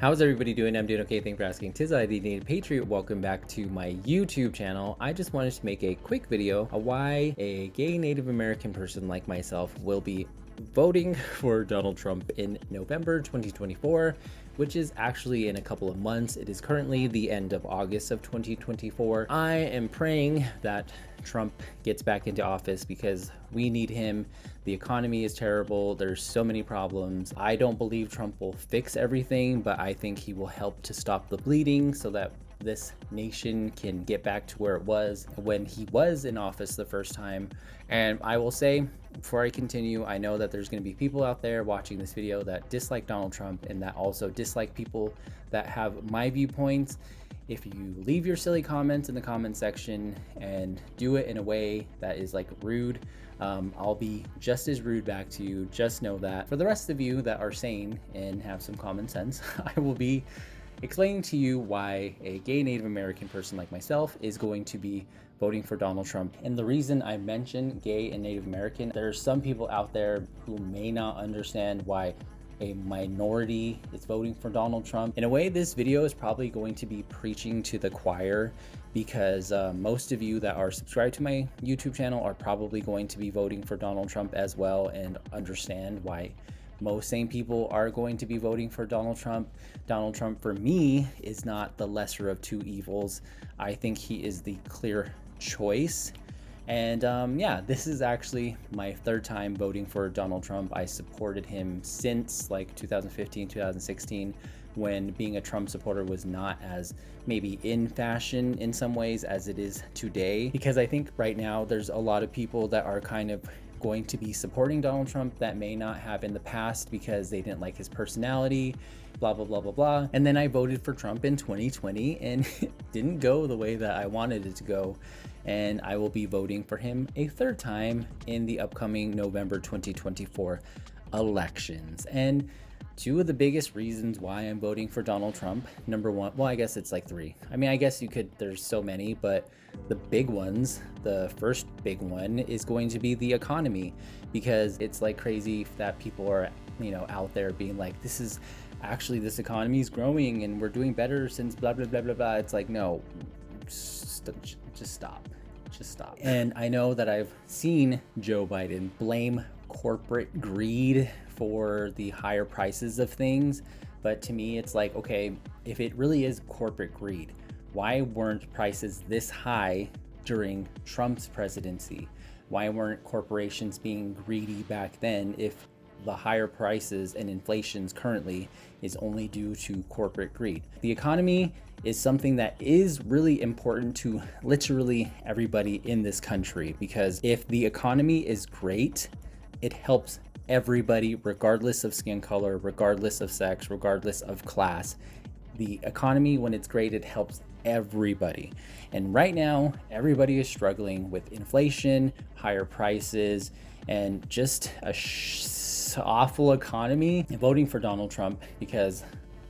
How's everybody doing? I'm doing okay. Thanks for asking. Tis I, the Native Patriot. Welcome back to my YouTube channel. I just wanted to make a quick video on why a gay Native American person like myself will be voting for Donald Trump in November 2024, which is actually in a couple of months. It is currently the end of August of 2024. I am praying that Trump gets back into office because we need him. The economy is terrible. There's so many problems. I don't believe Trump will fix everything, but I think he will help to stop the bleeding so that this nation can get back to where it was when he was in office the first time. And I will say, before I continue, I know that there's going to be people out there watching this video that dislike Donald Trump and that also dislike people that have my viewpoints. If you leave your silly comments in the comment section and do it in a way that is like rude, I'll be just as rude back to you. Just know that. For the rest of you that are sane and have some common sense, I will be explaining to you why a gay Native American person like myself is going to be voting for Donald Trump. And the reason I mention gay and Native American, there's some people out there who may not understand why a minority is voting for Donald Trump. In a way, this video is probably going to be preaching to the choir because most of you that are subscribed to my YouTube channel are probably going to be voting for Donald Trump as well and understand why most sane people are going to be voting for Donald Trump. Donald Trump, for me, is not the lesser of two evils. I think he is the clear choice. And yeah, this is actually my third time voting for Donald Trump. I supported him since like 2015, 2016, when being a Trump supporter was not as maybe in fashion in some ways as it is today. Because I think right now there's a lot of people that are kind of going to be supporting Donald Trump that may not have in the past because they didn't like his personality, blah, blah, blah, blah, blah. And then I voted for Trump in 2020 and it didn't go the way that I wanted it to go. And I will be voting for him a third time in the upcoming November 2024 elections. And two of the biggest reasons why I'm voting for Donald Trump, number one, well, I guess it's like three. I mean, I guess you could, there's so many, but the big ones, the first big one is going to be the economy, because it's like crazy that people are, out there being like, this economy is growing and we're doing better since blah, blah, blah, blah, blah. It's like, no, just stop. And I know that I've seen Joe Biden blame corporate greed for the higher prices of things, but to me it's like, okay, if it really is corporate greed, why weren't prices this high during Trump's presidency? Why weren't corporations being greedy back then if the higher prices and inflations currently is only due to corporate greed? The economy is something that is really important to literally everybody in this country, because if the economy is great, it helps everybody regardless of skin color, regardless of sex, regardless of class. The economy, when it's great, it helps everybody. And right now, everybody is struggling with inflation, higher prices, and just a awful economy. And voting for Donald Trump, because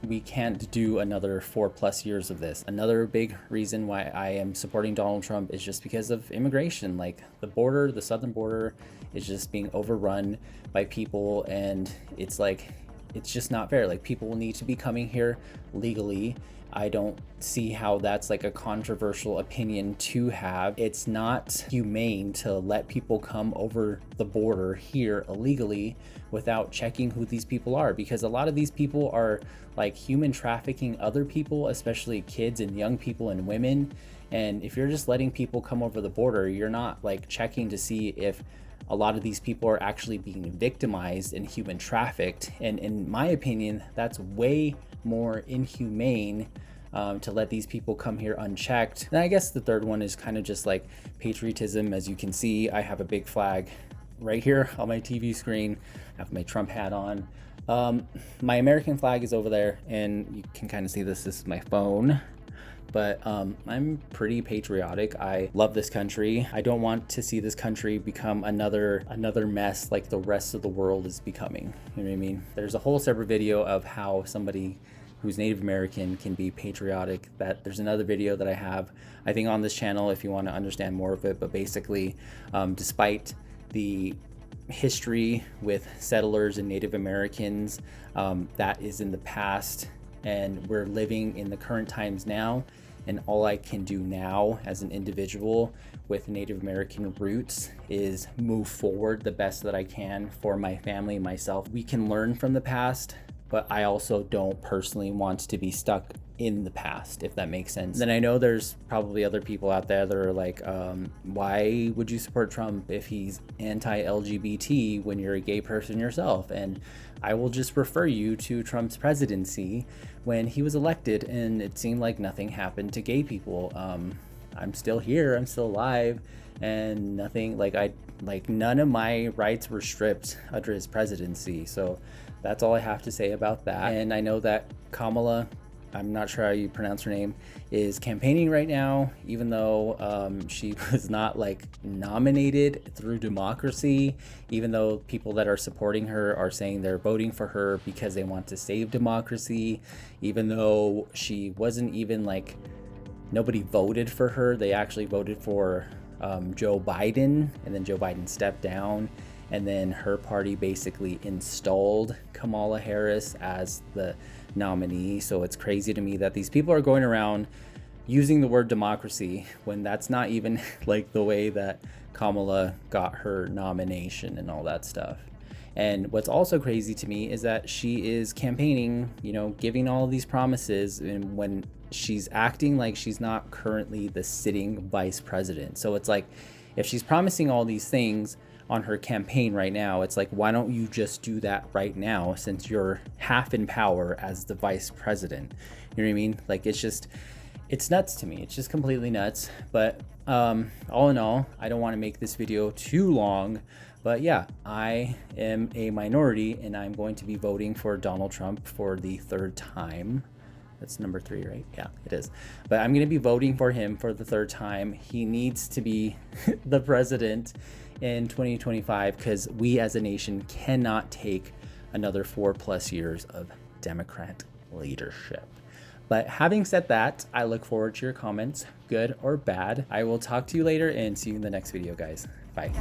we can't do another 4+ years of this. Another big reason why I am supporting Donald Trump is just because of immigration. Like the border, the southern border is just being overrun by people, and it's like, it's just not fair. Like, people need to be coming here legally. I don't see how that's like a controversial opinion to have. It's not humane to let people come over the border here illegally without checking who these people are, because a lot of these people are like human trafficking other people, especially kids and young people and women. And if you're just letting people come over the border, you're not like checking to see if a lot of these people are actually being victimized and human trafficked. And in my opinion, that's way more inhumane to let these people come here unchecked. And I guess the third one is kind of just like patriotism. As you can see, I have a big flag right here on my TV screen. I have my Trump hat on. My American flag is over there, and you can kind of see this. This is my phone. But I'm pretty patriotic. I love this country. I don't want to see this country become another mess like the rest of the world is becoming. You know what I mean? There's a whole separate video of how somebody who's Native American can be patriotic. That there's another video that I have, I think, on this channel if you want to understand more of it. But basically, despite the history with settlers and Native Americans that is in the past, and we're living in the current times now. And all I can do now as an individual with Native American roots is move forward the best that I can for my family and myself. We can learn from the past, but I also don't personally want to be stuck in the past, if that makes sense. Then I know there's probably other people out there that are like, why would you support Trump if he's anti-LGBT when you're a gay person yourself? And I will just refer you to Trump's presidency when he was elected, and it seemed like nothing happened to gay people. I'm still here, I'm still alive, and nothing, none of my rights were stripped under his presidency. So that's all I have to say about that. And I know that Kamala, I'm not sure how you pronounce her name, is campaigning right now, even though she was not nominated through democracy, even though people that are supporting her are saying they're voting for her because they want to save democracy, even though she wasn't even nobody voted for her. They actually voted for Joe Biden, and then Joe Biden stepped down, and then her party basically installed Kamala Harris as the nominee. So it's crazy to me that these people are going around using the word democracy when that's not even the way that Kamala got her nomination and all that stuff. And what's also crazy to me is that she is campaigning, giving all these promises, and when she's acting like she's not currently the sitting vice president. So it's if she's promising all these things on her campaign right now, it's why don't you just do that right now, since you're half in power as the vice president? You know what I mean? It's nuts to me. It's just completely nuts. But all in all, I don't want to make this video too long, but yeah, I am a minority, and I'm going to be voting for Donald Trump for the third time. That's number 3, right? Yeah, it is. But I'm going to be voting for him for the third time. He needs to be the president in 2025, because we as a nation cannot take another 4+ years of Democrat leadership. But having said that, I look forward to your comments, good or bad. I will talk to you later and see you in the next video, guys. Bye.